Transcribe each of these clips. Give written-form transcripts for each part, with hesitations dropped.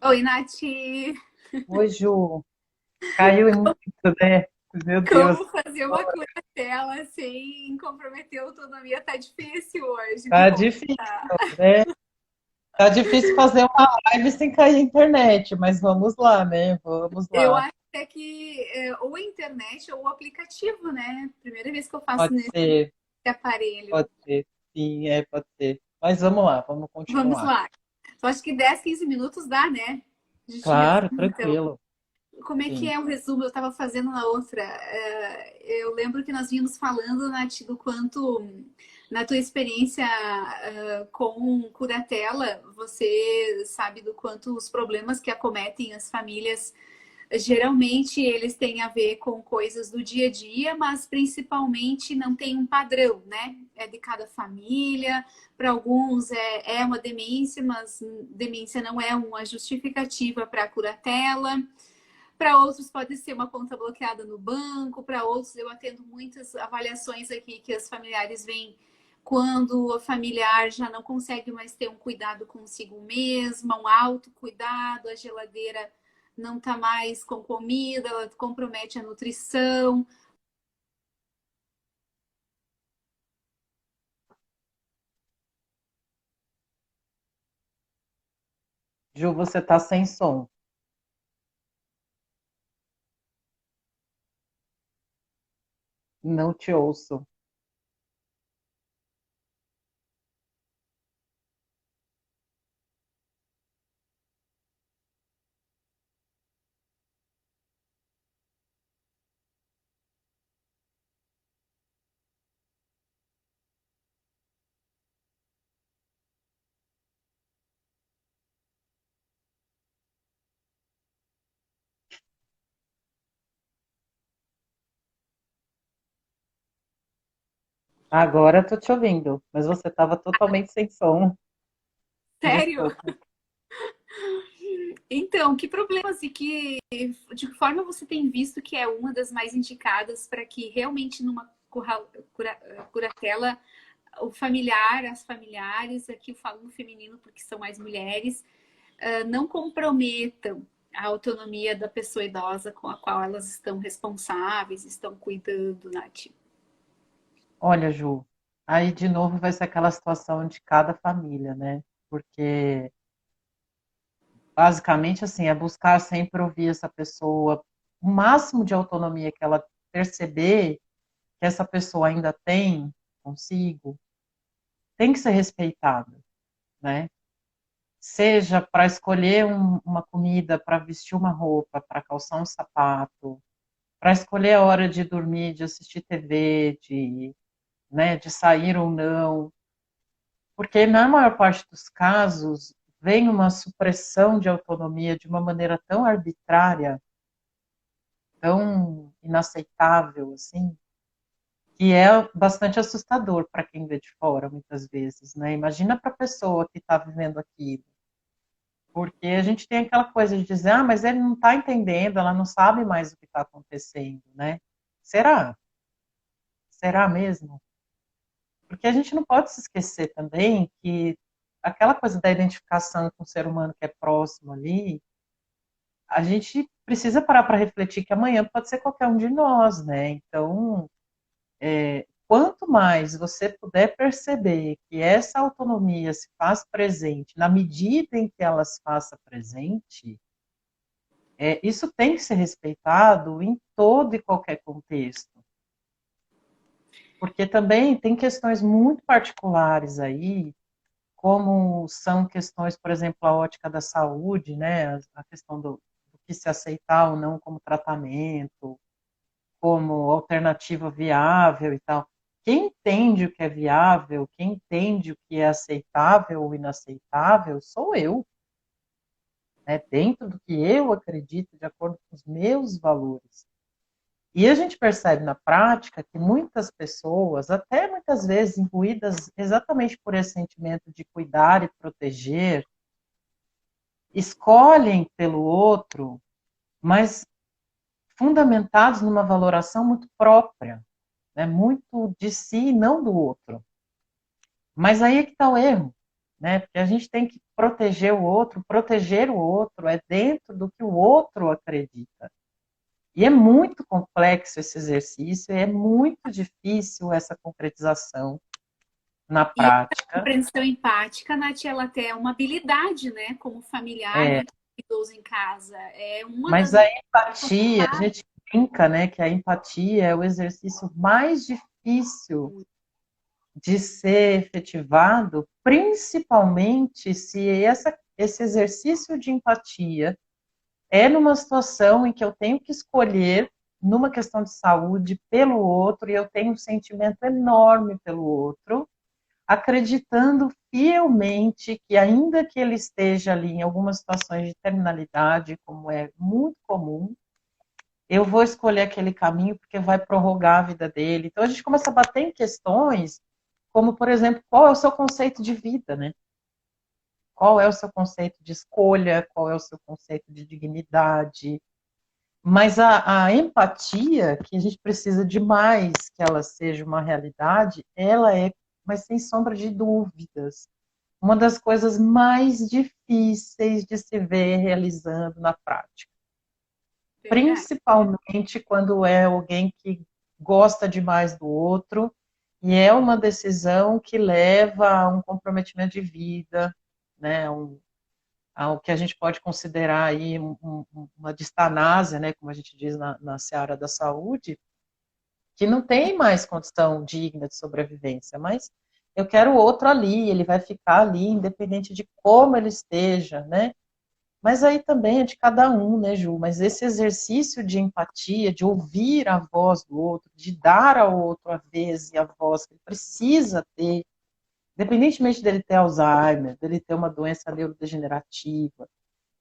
Oi, Nath. Oi, Ju. Caiu em muito, né? Meu Deus, Como fazer uma curatela sem comprometer a autonomia? Tá difícil hoje, me tá conta. difícil, né? Tá difícil fazer uma live sem cair a internet, mas vamos lá, né? Vamos Eu lá. acho até que ou a internet ou o aplicativo, né? Primeira vez que eu faço Pode nesse ser, aparelho. pode ser. Sim, pode ser. Mas vamos lá, vamos Vamos continuar. lá. Eu acho que 10, 15 minutos dá, né? A gente Claro, resume, então. tranquilo. Como é que Sim. é o resumo? Eu estava fazendo na outra. Eu lembro que nós vimos falando, Nath, do quanto, na tua experiência com curatela, você sabe do quanto os problemas que acometem as famílias, geralmente eles têm a ver com coisas do dia a dia, mas principalmente não tem um padrão, né? É de cada família. Para alguns é uma demência, mas demência não é uma justificativa para a curatela. Para outros pode ser uma conta bloqueada no banco, para outros eu atendo muitas avaliações aqui que as familiares vêm quando o familiar já não consegue mais ter um cuidado consigo mesma, um autocuidado, a geladeira não está mais com comida, ela compromete a nutrição. Ju, você tá sem som. Não te ouço. Agora eu tô te ouvindo, mas você estava totalmente sem som. Sério? Desculpa. Então, que problemas e de que forma você tem visto que é uma das mais indicadas para que realmente numa curatela o familiar, as familiares, aqui eu falo no feminino porque são mais mulheres, não comprometam a autonomia da pessoa idosa com a qual elas estão responsáveis, estão cuidando, Nath. Olha, Ju, aí de novo vai ser aquela situação de cada família, né? Porque basicamente assim, é buscar sempre ouvir essa pessoa, o máximo de autonomia que ela perceber que essa pessoa ainda tem consigo, tem que ser respeitado, né? Seja para escolher uma comida, para vestir uma roupa, para calçar um sapato, para escolher a hora de dormir, de assistir TV, né, de sair ou não. Porque na maior parte dos casos vem uma supressão de autonomia de uma maneira tão arbitrária, tão inaceitável, assim, que é bastante assustador para quem vê de fora, muitas vezes, né? Imagina para a pessoa que está vivendo aquilo, porque a gente tem aquela coisa de dizer, ah, mas ele não está entendendo, ela não sabe mais o que está acontecendo, né? Será? Será mesmo? Porque a gente não pode se esquecer também que aquela coisa da identificação com o ser humano que é próximo ali, a gente precisa parar para refletir que amanhã pode ser qualquer um de nós, né? Então, quanto mais você puder perceber que essa autonomia se faz presente, na medida em que ela se faça presente, isso tem que ser respeitado em todo e qualquer contexto. Porque também tem questões muito particulares aí, como são questões, por exemplo, a ótica da saúde, né? A questão do que se aceitar ou não como tratamento, como alternativa viável e tal. Quem entende o que é viável, quem entende o que é aceitável ou inaceitável, sou eu, né? Dentro do que eu acredito, de acordo com os meus valores. E a gente percebe na prática que muitas pessoas, até muitas vezes imbuídas exatamente por esse sentimento de cuidar e proteger, escolhem pelo outro, mas fundamentados numa valoração muito própria, né? Muito de si e não do outro. Mas aí é que está o erro. né? Porque a gente tem que proteger o outro é dentro do que o outro acredita. E é muito complexo esse exercício, é muito difícil essa concretização na E a prática. compreensão empática, Nath, ela até é uma habilidade, né? Como familiar É, que tem idoso em casa. É uma mas das a empatia, a gente brinca, né, que a empatia é o exercício mais difícil de ser efetivado, principalmente se esse exercício de empatia é numa situação em que eu tenho que escolher, numa questão de saúde, pelo outro, e eu tenho um sentimento enorme pelo outro, acreditando fielmente que, ainda que ele esteja ali em algumas situações de terminalidade, como é muito comum, eu vou escolher aquele caminho porque vai prorrogar a vida dele. Então a gente começa a bater em questões como, por exemplo, qual é o seu conceito de vida, né? Qual é o seu conceito de escolha? Qual é o seu conceito de dignidade? Mas a empatia, que a gente precisa demais que ela seja uma realidade, ela é, mas sem sombra de dúvidas, uma das coisas mais difíceis de se ver realizando na prática. verdade. Principalmente quando é alguém que gosta demais do outro e é uma decisão que leva a um comprometimento de vida, né, ao que a gente pode considerar aí uma distanásia, né, como a gente diz na seara da saúde, que não tem mais condição digna de sobrevivência, mas eu quero outro ali, ele vai ficar ali, independente de como ele esteja, né? Mas aí também é de cada um, né, Ju? Mas esse exercício de empatia, de ouvir a voz do outro, de dar ao outro a vez e a voz que ele precisa ter, independentemente dele ter Alzheimer, dele ter uma doença neurodegenerativa,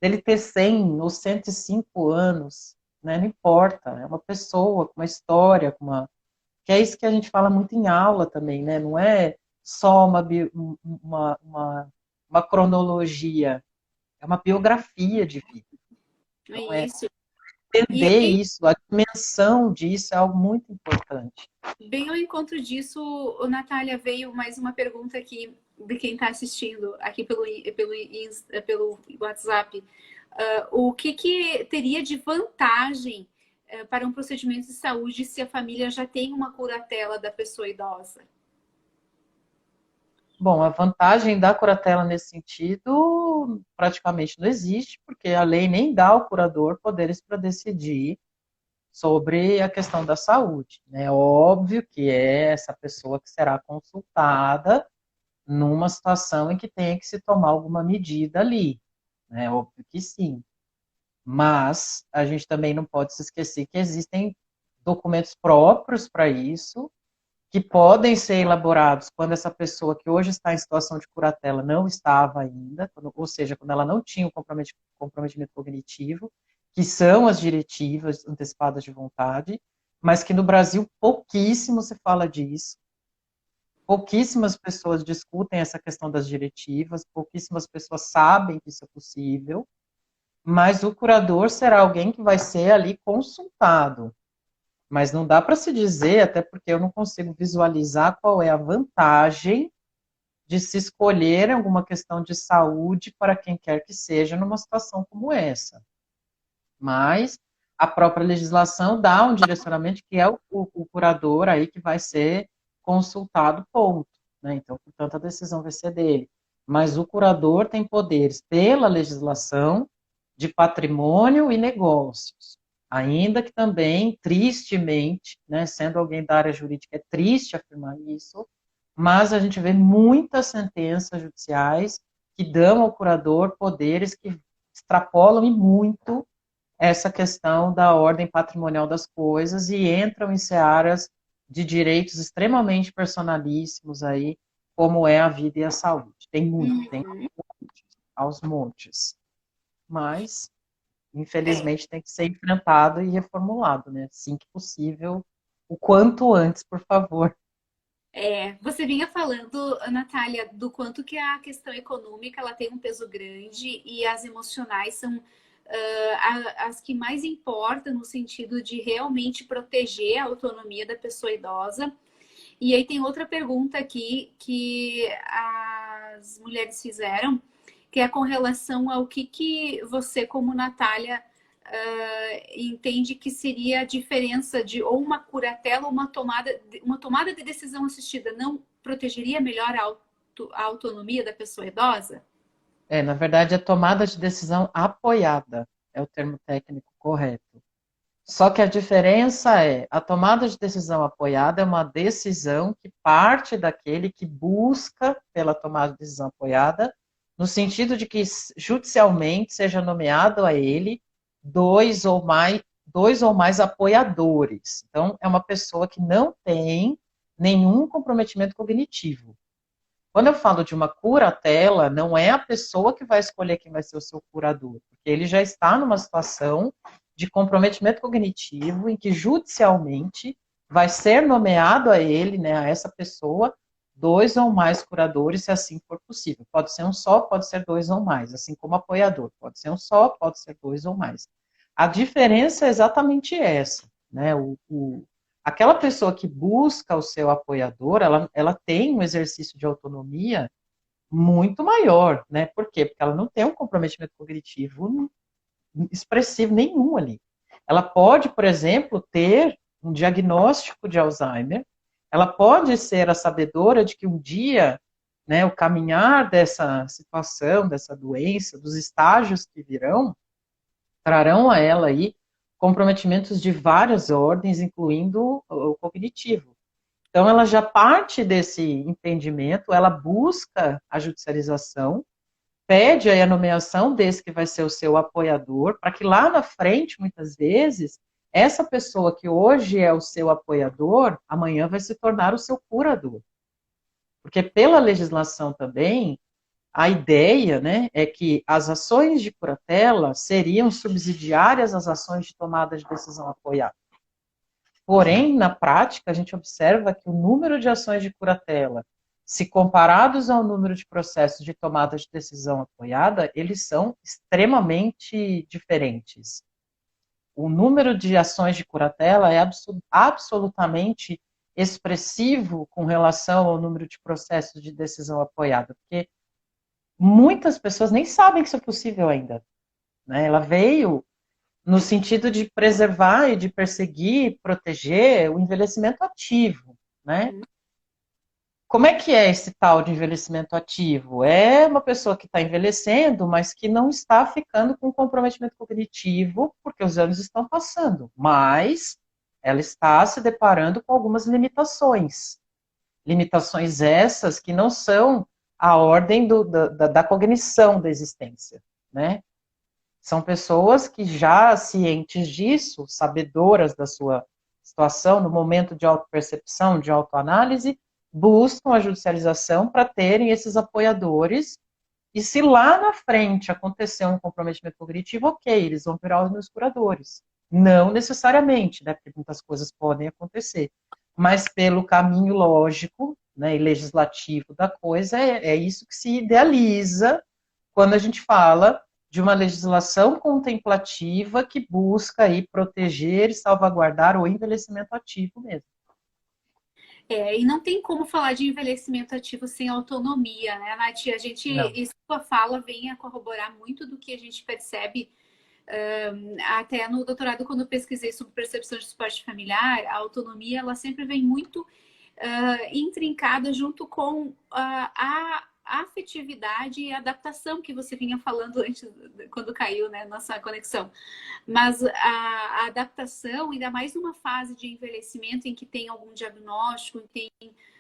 dele ter 100 ou 105 anos, né? Não importa, é uma pessoa com uma história, com uma... que é isso que a gente fala muito em aula também, né? Não é só uma, uma, uma cronologia, é uma biografia de vida. É Então, é isso. E é entender isso, a dimensão disso é algo muito importante. bem ao encontro disso, Natália, veio mais uma pergunta aqui de quem está assistindo aqui pelo WhatsApp. O que teria de vantagem para um procedimento de saúde se a família já tem uma curatela da pessoa idosa? Bom, a vantagem da curatela nesse sentido praticamente não existe, porque a lei nem dá ao curador poderes para decidir sobre a questão da saúde. É óbvio que é essa pessoa que será consultada numa situação em que tenha que se tomar alguma medida ali. É óbvio que sim. Mas a gente também não pode se esquecer que existem documentos próprios para isso, que podem ser elaborados quando essa pessoa que hoje está em situação de curatela não estava ainda, ou seja, quando ela não tinha o comprometimento cognitivo, que são as diretivas antecipadas de vontade, mas que no Brasil pouquíssimo se fala disso, pouquíssimas pessoas discutem essa questão das diretivas, pouquíssimas pessoas sabem que isso é possível, mas o curador será alguém que vai ser ali consultado. Mas não dá para se dizer, até porque eu não consigo visualizar qual é a vantagem de se escolher alguma questão de saúde para quem quer que seja numa situação como essa. Mas a própria legislação dá um direcionamento que é o curador aí que vai ser consultado, ponto. Né? Então, portanto, a decisão vai ser dele. Mas o curador tem poderes pela legislação de patrimônio e negócios. Ainda que também, tristemente, né, sendo alguém da área jurídica, é triste afirmar isso, mas a gente vê muitas sentenças judiciais que dão ao curador poderes que extrapolam e muito essa questão da ordem patrimonial das coisas e entram em searas de direitos extremamente personalíssimos aí, como é a vida e a saúde. Tem muito, tem aos montes. Mas, infelizmente, tem que ser enfrentado e reformulado, né? Assim que possível, o quanto antes, por favor. Você vinha falando, Natália, do quanto que a questão econômica ela tem um peso grande e as emocionais são as que mais importam no sentido de realmente proteger a autonomia da pessoa idosa. E aí tem outra pergunta aqui que as mulheres fizeram, que é com relação ao que você, como Natália, entende que seria a diferença de ou uma curatela ou uma tomada de decisão assistida. Não protegeria melhor a autonomia da pessoa idosa? Na verdade, é tomada de decisão apoiada, é o termo técnico correto. Só que a diferença é, a tomada de decisão apoiada é uma decisão que parte daquele que busca pela tomada de decisão apoiada, no sentido de que judicialmente seja nomeado a ele dois ou mais apoiadores. Então, é uma pessoa que não tem nenhum comprometimento cognitivo. Quando eu falo de uma curatela, não é a pessoa que vai escolher quem vai ser o seu curador, porque ele já está numa situação de comprometimento cognitivo em que judicialmente vai ser nomeado a ele, né, a essa pessoa, dois ou mais curadores, se assim for possível. Pode ser um só, pode ser dois ou mais, assim como apoiador. Pode ser um só, pode ser dois ou mais. A diferença é exatamente essa, né? Aquela pessoa que busca o seu apoiador, ela tem um exercício de autonomia muito maior, né? Por quê? Porque ela não tem um comprometimento cognitivo expressivo nenhum ali. Ela pode, por exemplo, ter um diagnóstico de Alzheimer, ela pode ser a sabedora de que um dia, né, o caminhar dessa situação, dessa doença, dos estágios que virão, trarão a ela aí comprometimentos de várias ordens, incluindo o cognitivo. Então, ela já parte desse entendimento, ela busca a judicialização, pede aí a nomeação desse que vai ser o seu apoiador, para que lá na frente, muitas vezes, essa pessoa que hoje é o seu apoiador, amanhã vai se tornar o seu curador. Porque pela legislação também, a ideia, né, é que as ações de curatela seriam subsidiárias às ações de tomada de decisão apoiada. Porém, na prática, a gente observa que o número de ações de curatela, se comparados ao número de processos de tomada de decisão apoiada, eles são extremamente diferentes. O número de ações de curatela é absolutamente expressivo com relação ao número de processos de decisão apoiada, porque muitas pessoas nem sabem que isso é possível ainda, né? Ela veio no sentido de preservar e de perseguir, proteger o envelhecimento ativo, né? Como é que é esse tal de envelhecimento ativo? É uma pessoa que está envelhecendo, mas que não está ficando com comprometimento cognitivo, porque os anos estão passando, mas ela está se deparando com algumas limitações. Limitações essas que não são a ordem da cognição da existência, né? São pessoas que já cientes disso, sabedoras da sua situação, no momento de autopercepção, de autoanálise, buscam a judicialização para terem esses apoiadores, e se lá na frente acontecer um comprometimento cognitivo, ok, eles vão virar os meus curadores. Não necessariamente, né, porque muitas coisas podem acontecer, mas pelo caminho lógico, né, e legislativo da coisa, é isso que se idealiza quando a gente fala de uma legislação contemplativa que busca aí proteger e salvaguardar o envelhecimento ativo mesmo. E não tem como falar de envelhecimento ativo sem autonomia, né, Nath? Não. Isso que a fala vem a corroborar muito do que a gente percebe. Até no doutorado, quando eu pesquisei sobre percepção de suporte familiar, a autonomia ela sempre vem muito intrincada junto com a afetividade e adaptação que você vinha falando antes, quando caiu, né, nossa conexão. Mas a adaptação, ainda mais numa fase de envelhecimento em que tem algum diagnóstico, tem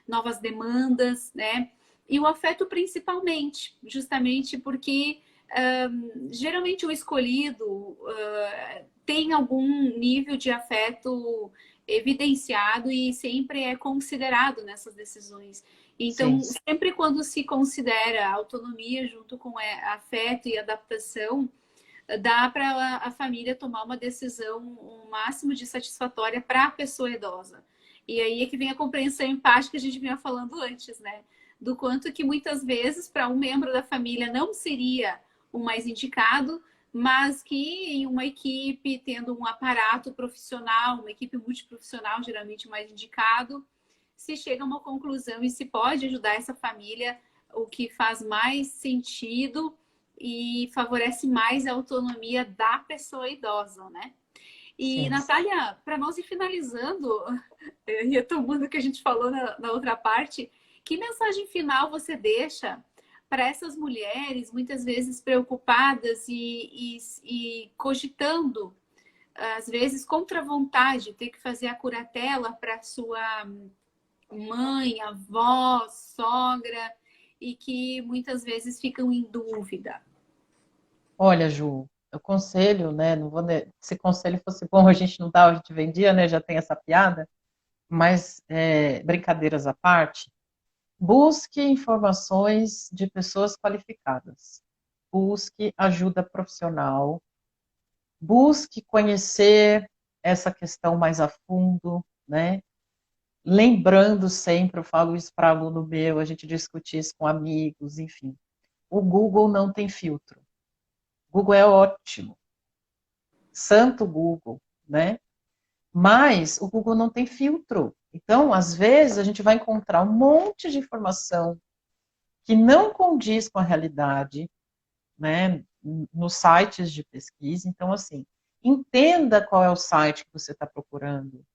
novas demandas, né? E o afeto principalmente, justamente porque geralmente o escolhido tem algum nível de afeto evidenciado e sempre é considerado nessas decisões. Então, sim, sempre quando se considera autonomia junto com afeto e adaptação, dá para a família tomar uma decisão o máximo de satisfatória para a pessoa idosa. E aí é que vem a compreensão empática que a gente vinha falando antes, né? Do quanto que muitas vezes para um membro da família não seria o mais indicado, mas que em uma equipe, tendo um aparato profissional, uma equipe multiprofissional, geralmente o mais indicado, se chega a uma conclusão e se pode ajudar essa família o que faz mais sentido e favorece mais a autonomia da pessoa idosa, né? E, Sim. Natália, para nós ir finalizando, retomando o que a gente falou na outra parte, que mensagem final você deixa para essas mulheres, muitas vezes preocupadas e cogitando, às vezes contra a vontade, ter que fazer a curatela para sua mãe, avó, sogra, e que muitas vezes ficam em dúvida? Olha, Ju, o conselho, né? Não vou, se conselho fosse bom, a gente não dava, a gente vendia, né? Já tem essa piada. Mas, brincadeiras à parte, busque informações de pessoas qualificadas. Busque ajuda profissional. Busque conhecer essa questão mais a fundo, né? Lembrando sempre, eu falo isso para aluno meu, a gente discute isso com amigos, enfim. O Google não tem filtro. O Google é ótimo. Santo Google, né? Mas o Google não tem filtro. Então, às vezes, a gente vai encontrar um monte de informação que não condiz com a realidade, né, nos sites de pesquisa. Então, assim, entenda qual é o site que você está procurando.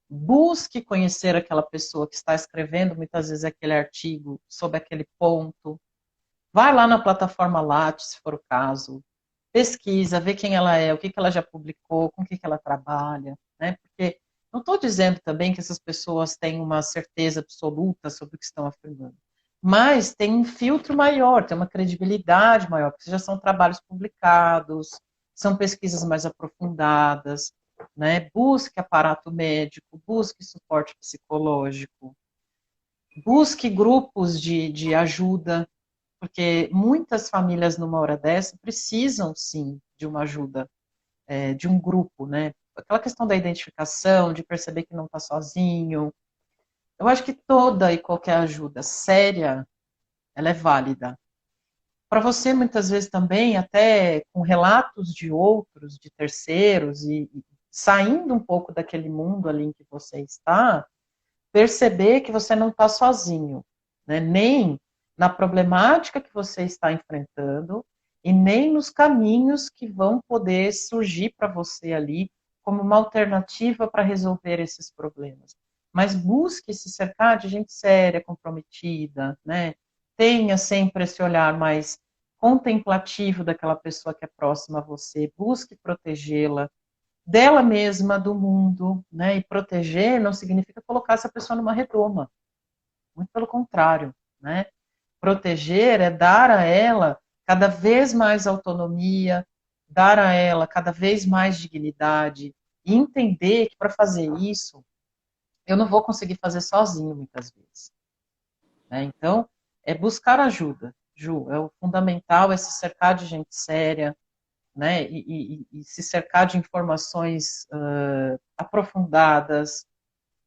Busque conhecer aquela pessoa que está escrevendo, muitas vezes, aquele artigo sobre aquele ponto. Vai lá na plataforma Lattes, se for o caso. Pesquisa, vê quem ela é, o que ela já publicou, com o que ela trabalha, né? Porque não estou dizendo também que essas pessoas têm uma certeza absoluta sobre o que estão afirmando, mas tem um filtro maior, tem uma credibilidade maior, porque já são trabalhos publicados, são pesquisas mais aprofundadas, né? Busque aparato médico, busque suporte psicológico, busque grupos de ajuda, porque muitas famílias numa hora dessa precisam sim de uma ajuda, de um grupo, né? Aquela questão da identificação, de perceber que não está sozinho. Eu acho que toda e qualquer ajuda séria, ela é válida. Para você, muitas vezes também, até com relatos de outros, de terceiros, e saindo um pouco daquele mundo ali em que você está, perceber que você não está sozinho, né? Nem na problemática que você está enfrentando e nem nos caminhos que vão poder surgir para você ali como uma alternativa para resolver esses problemas. Mas busque se cercar de gente séria, comprometida, né? Tenha sempre esse olhar mais contemplativo daquela pessoa que é próxima a você, busque protegê-la, dela mesma, do mundo, né? E proteger não significa colocar essa pessoa numa redoma, muito pelo contrário, né? Proteger é dar a ela cada vez mais autonomia, dar a ela cada vez mais dignidade e entender que para fazer isso eu não vou conseguir fazer sozinho muitas vezes, né? Então, é buscar ajuda, Ju, é o fundamental, é se cercar de gente séria, né, e se cercar de informações aprofundadas,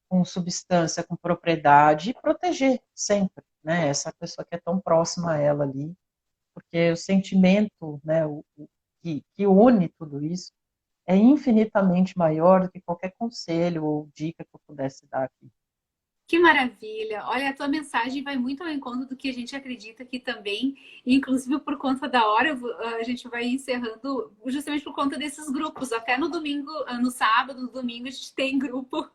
com substância, com propriedade, e proteger sempre, né, essa pessoa que é tão próxima a ela ali, porque o sentimento, né, que une tudo isso é infinitamente maior do que qualquer conselho ou dica que eu pudesse dar aqui. Que maravilha! Olha, a tua mensagem vai muito ao encontro do que a gente acredita aqui também, inclusive por conta da hora, a gente vai encerrando justamente por conta desses grupos. Até no domingo, no sábado, no domingo, a gente tem grupo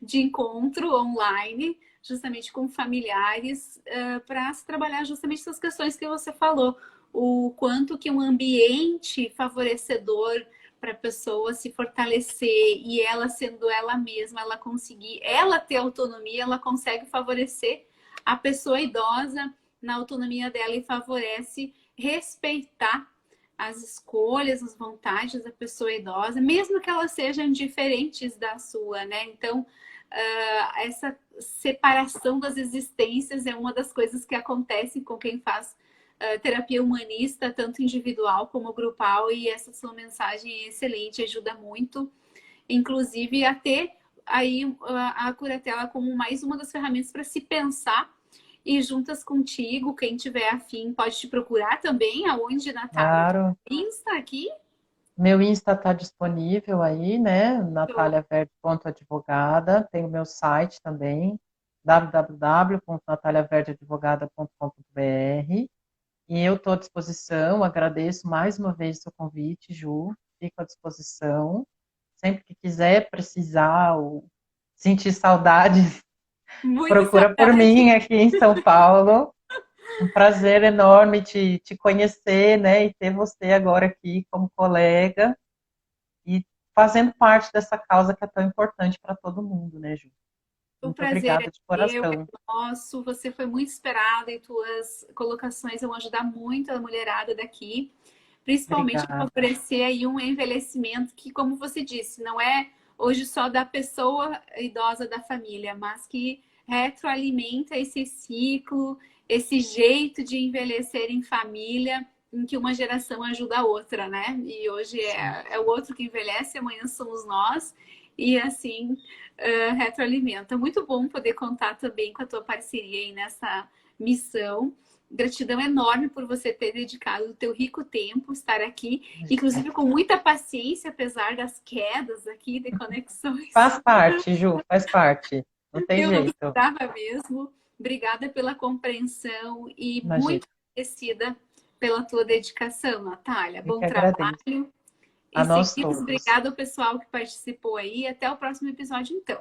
de encontro online, justamente com familiares, para se trabalhar justamente essas questões que você falou. O quanto que um ambiente favorecedor para a pessoa se fortalecer e ela sendo ela mesma, ela conseguir, ela ter autonomia, ela consegue favorecer a pessoa idosa na autonomia dela e favorece respeitar as escolhas, as vontades da pessoa idosa, mesmo que elas sejam diferentes da sua, né? Então, essa separação das existências é uma das coisas que acontece com quem faz terapia humanista, tanto individual como grupal, e essa sua mensagem é excelente, ajuda muito, inclusive a ter aí a curatela como mais uma das ferramentas para se pensar e juntas contigo, quem tiver afim pode te procurar também, aonde, Natália? Claro, Insta aqui? meu Insta está disponível aí, né, nataliaverde.advogada, tem o meu site também, www.nataliaverdeadvogada.com.br. E eu estou à disposição, agradeço mais uma vez o seu convite, Ju, fico à disposição. Sempre que quiser, precisar ou sentir saudade, Muita procura por saudade. mim aqui em São Paulo. Um prazer enorme te conhecer, né, e ter você agora aqui como colega e fazendo parte dessa causa que é tão importante para todo mundo, né, Ju? O Muito prazer é obrigada de meu, é coração. nosso. Você foi muito esperada e tuas colocações vão ajudar muito a mulherada daqui, principalmente a Obrigada. favorecer aí um envelhecimento que, como você disse, não é hoje só da pessoa idosa da família, mas que retroalimenta esse ciclo, esse jeito de envelhecer em família, em que uma geração ajuda a outra, né? E hoje Sim, é o outro que envelhece, amanhã somos nós, e assim retroalimenta. Muito bom poder contar também com a tua parceria aí nessa missão. Gratidão enorme por você ter dedicado o teu rico tempo, estar aqui, inclusive com muita paciência, apesar das quedas aqui de conexões. faz parte, Ju, faz parte. Não tem Eu não jeito. precisava mesmo. Obrigada pela compreensão e Imagina. muito agradecida pela tua dedicação, Natália. Eu Bom que agradeço. trabalho. A E nós seguimos. todos. Obrigada ao pessoal que participou aí. Até o próximo episódio, então.